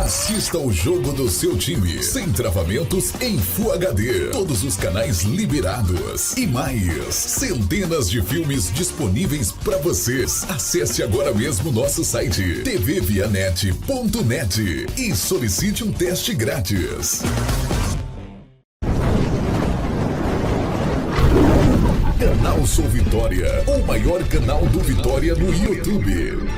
Assista o jogo do seu time, sem travamentos, em Full HD. Todos os canais liberados. E mais, centenas de filmes disponíveis para vocês. Acesse agora mesmo nosso site tvvianet.net e solicite um teste grátis. Canal Sou Vitória, o maior canal do Vitória no YouTube.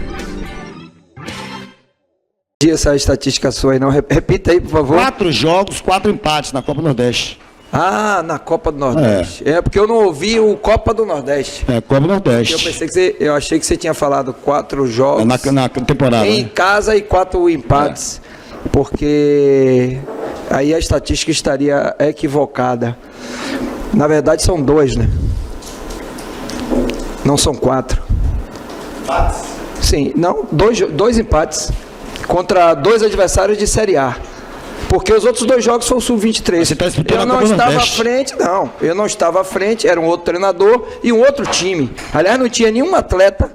Essa estatística sua aí, não. Repita aí, por favor. 4 jogos, 4 empates na Copa do Nordeste. Ah, na Copa do Nordeste. É porque eu não ouvi o Copa do Nordeste. É, Copa do Nordeste. Eu achei que você tinha falado 4 jogos na temporada. em casa e 4 empates. Porque aí a estatística estaria equivocada. Na verdade são 2, né? Não são 4. Empates? Sim, não, 2 empates contra 2 adversários de Série A. Porque os outros 2 jogos foram o Sub-23. Você está disputando eu não estava à frente, não. Eu não estava à frente, era um outro treinador e um outro time. Aliás, não tinha nenhum atleta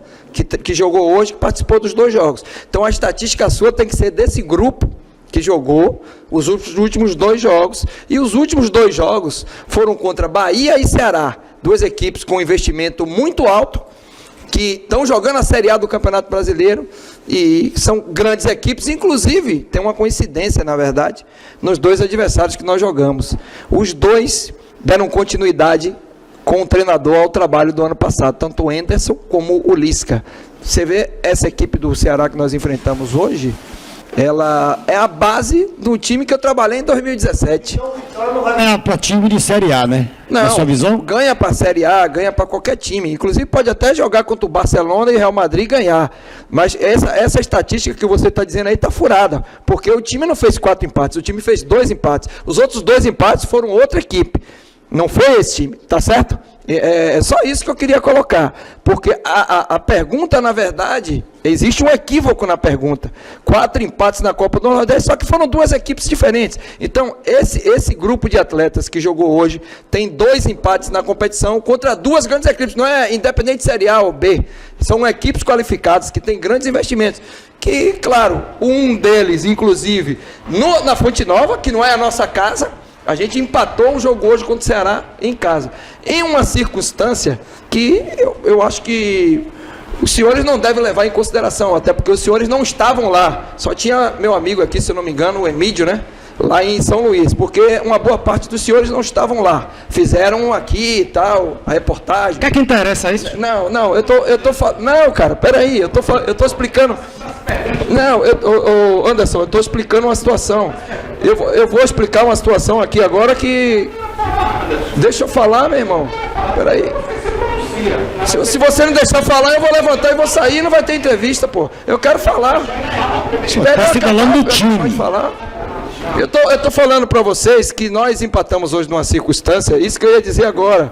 que jogou hoje que participou dos 2 jogos. Então a estatística sua tem que ser desse grupo que jogou os últimos 2 jogos. E os últimos 2 jogos foram contra Bahia e Ceará. 2 equipes com investimento muito alto, que estão jogando a Série A do Campeonato Brasileiro e são grandes equipes. Inclusive, tem uma coincidência, na verdade, nos 2 adversários que nós jogamos. Os 2 deram continuidade com o treinador ao trabalho do ano passado, tanto o Anderson como o Lisca. Você vê essa equipe do Ceará que nós enfrentamos hoje, ela é a base do time que eu trabalhei em 2017. Então o Vitória não vai ganhar para time de Série A, né? Não, na sua visão? Ganha para a Série A, ganha para qualquer time. Inclusive pode até jogar contra o Barcelona e Real Madrid e ganhar. Mas essa estatística que você está dizendo aí está furada. Porque o time não fez 4 empates, o time fez 2 empates. Os outros 2 empates foram outra equipe. Não foi esse time, tá certo? É só isso que eu queria colocar. Porque a pergunta, na verdade, existe um equívoco na pergunta. 4 empates na Copa do Nordeste, só que foram 2 equipes diferentes. Então, esse grupo de atletas que jogou hoje tem 2 empates na competição contra 2 grandes equipes. Não é independente de Série A ou B. São equipes qualificadas que têm grandes investimentos. Que, claro, um deles, inclusive, na Fonte Nova, que não é a nossa casa, a gente empatou um jogo hoje contra o Ceará em casa. Em uma circunstância que eu acho que os senhores não devem levar em consideração, até porque os senhores não estavam lá. Só tinha meu amigo aqui, se eu não me engano, o Emílio, né? Lá em São Luís, porque uma boa parte dos senhores não estavam lá. Fizeram aqui e tal, a reportagem. O que é que interessa isso? Não, eu tô falando. Não, cara, peraí, eu tô explicando. Não, Anderson, eu tô explicando uma situação. Eu vou explicar uma situação aqui agora que. Deixa eu falar, meu irmão. Peraí. Se você não deixar falar, eu vou levantar e vou sair, não vai ter entrevista, pô. Eu quero falar. Espera tá falando do time. Pode falar. Eu tô falando para vocês que nós empatamos hoje numa circunstância, isso que eu ia dizer agora,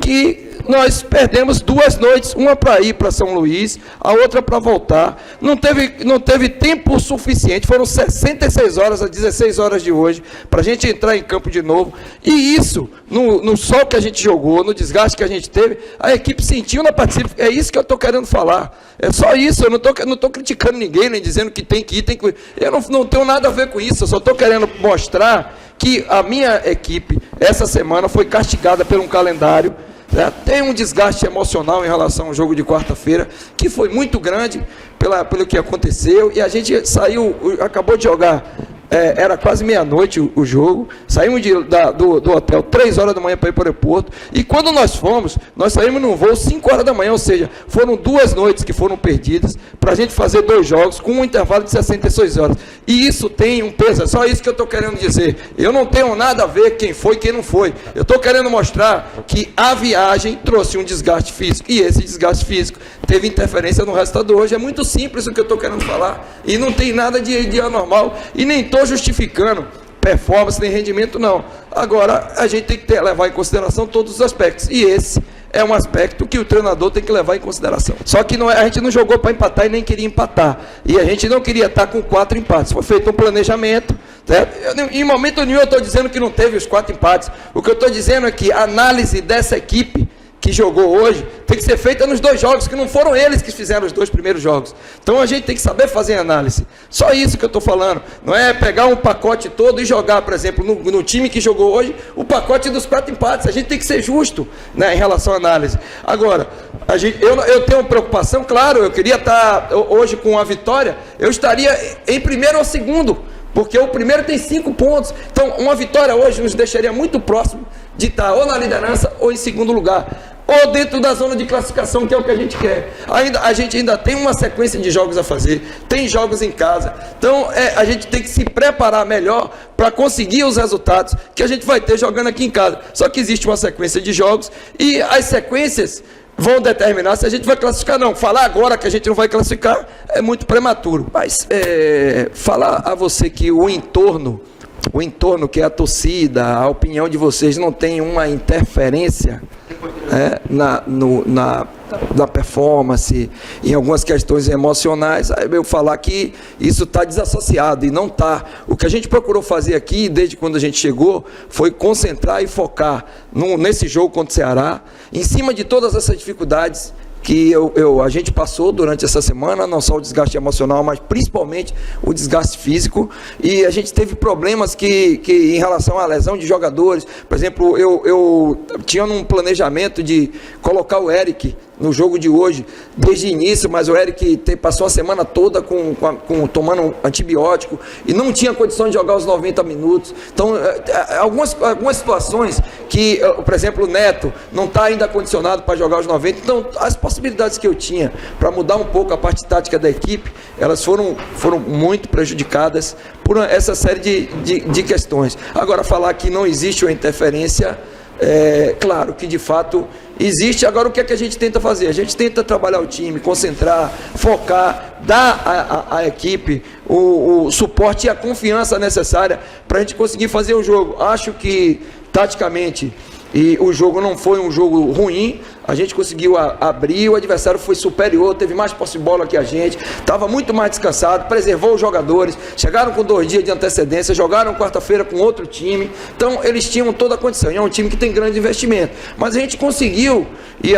que nós perdemos 2 noites, uma para ir para São Luís, a outra para voltar. Não teve tempo suficiente, foram 66 horas a 16 horas de hoje, para a gente entrar em campo de novo. E isso, no sol que a gente jogou, no desgaste que a gente teve, a equipe sentiu na participação. É isso que eu estou querendo falar. É só isso, eu não estou criticando ninguém, nem dizendo que tem que ir, tem que ir. Eu não tenho nada a ver com isso, eu só estou querendo mostrar que a minha equipe, essa semana, foi castigada por um calendário. Tem um desgaste emocional em relação ao jogo de quarta-feira, que foi muito grande pelo que aconteceu, e a gente acabou de jogar, era quase meia-noite o jogo, saímos do hotel 3 horas da manhã para ir para o aeroporto, e quando nós saímos num voo 5 horas da manhã, ou seja, foram 2 noites que foram perdidas, para a gente fazer 2 jogos, com um intervalo de 66 horas, e isso tem um peso, é só isso que eu estou querendo dizer. Eu não tenho nada a ver quem foi e quem não foi, eu estou querendo mostrar que a viagem trouxe um desgaste físico, e esse desgaste físico teve interferência no resultado hoje. É muito simples o que eu estou querendo falar, e não tem nada de anormal, e nem estou justificando performance nem rendimento, não. Agora, a gente tem que levar em consideração todos os aspectos, e esse é um aspecto que o treinador tem que levar em consideração. Só que a gente não jogou para empatar e nem queria empatar, e a gente não queria estar com 4 empates, foi feito um planejamento, certo? Em momento nenhum eu estou dizendo que não teve os 4 empates, o que eu estou dizendo é que a análise dessa equipe, que jogou hoje tem que ser feita nos 2 jogos, que não foram eles que fizeram os 2 primeiros jogos. Então a gente tem que saber fazer análise. Só isso que eu estou falando. Não é pegar um pacote todo e jogar, por exemplo, no time que jogou hoje, o pacote dos 4 empates. A gente tem que ser justo, né, em relação à análise. Agora, eu tenho preocupação, claro, eu queria estar hoje com a vitória, eu estaria em primeiro ou segundo, porque o primeiro tem 5 pontos. Então, uma vitória hoje nos deixaria muito próximo de estar ou na liderança ou em segundo lugar, ou dentro da zona de classificação, que é o que a gente quer. A gente ainda tem uma sequência de jogos a fazer, tem jogos em casa. Então, a gente tem que se preparar melhor para conseguir os resultados que a gente vai ter jogando aqui em casa. Só que existe uma sequência de jogos e as sequências vão determinar se a gente vai classificar, não. Falar agora que a gente não vai classificar é muito prematuro. Mas falar a você que o entorno, que é a torcida, a opinião de vocês não tem uma interferência na performance, em algumas questões emocionais, aí eu falar que isso está desassociado, e não está. O que a gente procurou fazer aqui, desde quando a gente chegou, foi concentrar e focar nesse jogo contra o Ceará, em cima de todas essas dificuldades que a gente passou durante essa semana, não só o desgaste emocional, mas principalmente o desgaste físico, e a gente teve problemas que em relação à lesão de jogadores. Por exemplo, eu tinha um planejamento de colocar o Eric no jogo de hoje, desde o início, mas o Eric passou a semana toda tomando antibiótico e não tinha condições de jogar os 90 minutos. Então, algumas situações que, por exemplo, o Neto não está ainda condicionado para jogar os 90. Então, as possibilidades que eu tinha para mudar um pouco a parte tática da equipe, elas foram muito prejudicadas por essa série de questões. Agora, falar que não existe uma interferência, claro que de fato existe. Agora, o que é que a gente tenta fazer? A gente tenta trabalhar o time, concentrar, focar, dar à equipe o suporte e a confiança necessária para a gente conseguir fazer o jogo. Acho que, taticamente, o jogo não foi um jogo ruim. A gente conseguiu abrir, o adversário foi superior, teve mais posse de bola que a gente, estava muito mais descansado, preservou os jogadores, chegaram com 2 dias de antecedência, jogaram quarta-feira com outro time. Então eles tinham toda a condição, e é um time que tem grande investimento, mas a gente conseguiu, e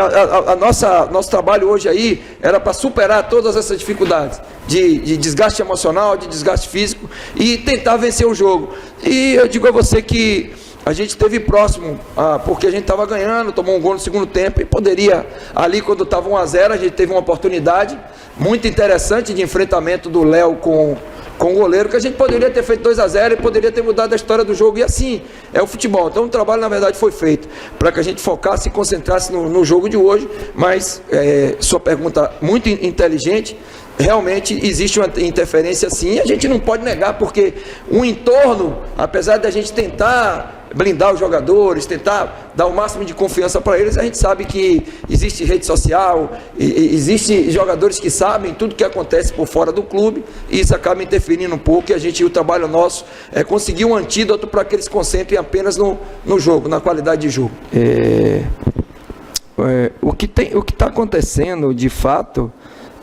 nosso trabalho hoje aí era para superar todas essas dificuldades de desgaste emocional, de desgaste físico, e tentar vencer o jogo. E eu digo a você que a gente esteve próximo, porque a gente estava ganhando, tomou um gol no segundo tempo e poderia, ali quando estava 1-0, a gente teve uma oportunidade muito interessante de enfrentamento do Léo com o goleiro, que a gente poderia ter feito 2-0 e poderia ter mudado a história do jogo, e assim é o futebol. Então o trabalho, na verdade, foi feito para que a gente focasse e concentrasse no jogo de hoje. Mas sua pergunta muito inteligente. Realmente existe uma interferência, sim, a gente não pode negar, porque o entorno, apesar da gente tentar blindar os jogadores, tentar dar o máximo de confiança para eles, a gente sabe que existe rede social, existe jogadores que sabem tudo que acontece por fora do clube, e isso acaba interferindo um pouco, e o trabalho nosso é conseguir um antídoto para que eles se concentrem apenas no jogo, na qualidade de jogo. O que está acontecendo, de fato,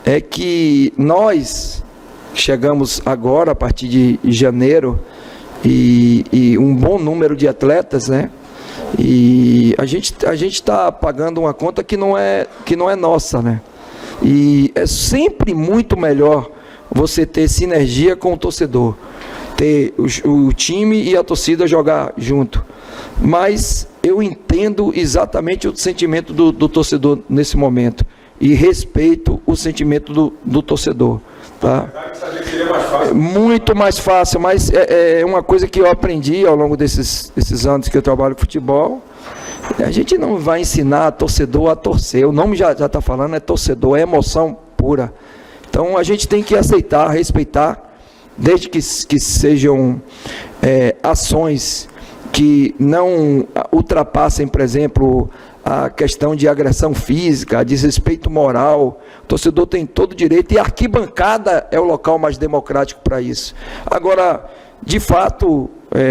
é que nós chegamos agora, a partir de janeiro, e um bom número de atletas, né? E a gente está pagando uma conta que não é nossa, né? E é sempre muito melhor você ter sinergia com o torcedor, ter o time e a torcida jogar junto. Mas eu entendo exatamente o sentimento do torcedor nesse momento, e respeito o sentimento do torcedor, tá? Muito mais fácil, mas é uma coisa que eu aprendi ao longo desses anos que eu trabalho com futebol. A gente não vai ensinar torcedor a torcer, o nome já está falando, é torcedor, é emoção pura. Então a gente tem que aceitar, respeitar, desde que sejam ações que não ultrapassem, por exemplo, a questão de agressão física, desrespeito moral. O torcedor tem todo o direito, e a arquibancada é o local mais democrático para isso. Agora, de fato,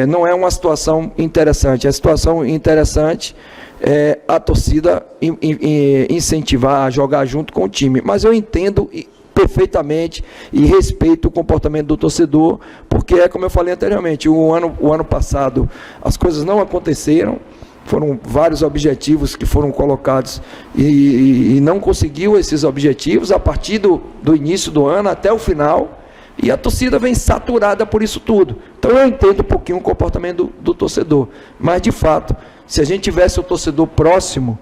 não é uma situação interessante. A situação interessante é a torcida incentivar a jogar junto com o time. Mas eu entendo perfeitamente e respeito o comportamento do torcedor, porque como eu falei anteriormente, o ano passado as coisas não aconteceram, foram vários objetivos que foram colocados e não conseguiu esses objetivos a partir do início do ano até o final, e a torcida vem saturada por isso tudo. Então eu entendo um pouquinho o comportamento do torcedor, mas de fato, se a gente tivesse o torcedor próximo,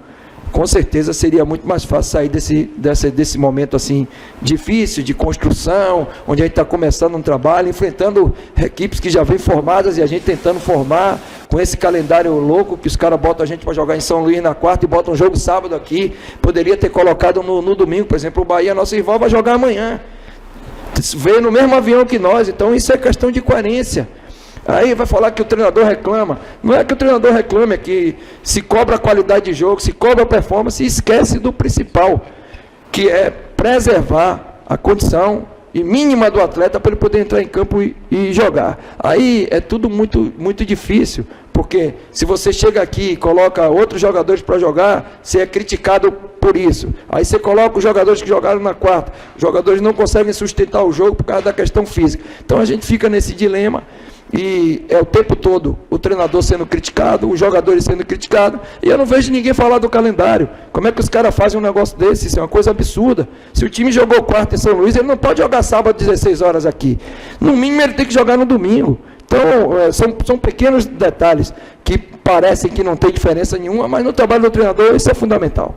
com certeza seria muito mais fácil sair desse momento assim difícil, de construção, onde a gente está começando um trabalho, enfrentando equipes que já vêm formadas e a gente tentando formar, com esse calendário louco que os caras botam a gente para jogar em São Luís na quarta e botam um jogo sábado aqui. Poderia ter colocado no domingo, por exemplo, o Bahia, nosso rival, vai jogar amanhã. Veio no mesmo avião que nós, então isso é questão de coerência. Aí vai falar que o treinador reclama. Não é que o treinador reclama, é que se cobra a qualidade de jogo, se cobra a performance e esquece do principal, que é preservar a condição mínima do atleta para ele poder entrar em campo e jogar. Aí é tudo muito, muito difícil, porque se você chega aqui e coloca outros jogadores para jogar, você é criticado por isso. Aí você coloca os jogadores que jogaram na quarta, os jogadores não conseguem sustentar o jogo por causa da questão física. Então a gente fica nesse dilema. E é o tempo todo o treinador sendo criticado, os jogadores sendo criticados, e eu não vejo ninguém falar do calendário. Como é que os caras fazem um negócio desse? Isso é uma coisa absurda. Se o time jogou quarta em São Luís, ele não pode jogar sábado 16 horas aqui. No mínimo ele tem que jogar no domingo. Então são pequenos detalhes que parecem que não tem diferença nenhuma, mas no trabalho do treinador isso é fundamental.